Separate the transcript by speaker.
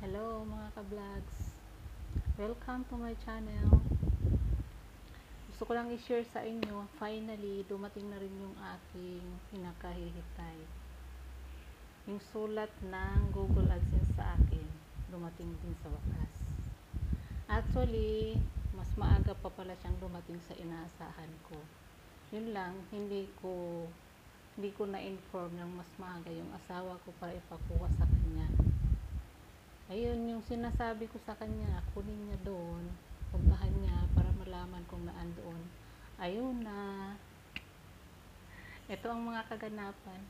Speaker 1: Hello mga ka-vlogs. Welcome to my channel. Gusto ko lang i-share sa inyo, finally dumating na rin yung aking pinakahihintay. Yung sulat ng Google AdSense sa akin, dumating din sa wakas. Actually, mas maaga pa pala siyang dumating sa inaasahan ko. Yun lang, hindi ko na-inform ng mas maaga yung asawa ko para ipakuha sa kanya. Ayun, yung sinasabi ko sa kanya, kunin niya doon, puntahan niya para malaman kung naan doon. Ayun na. Ito ang mga kaganapan.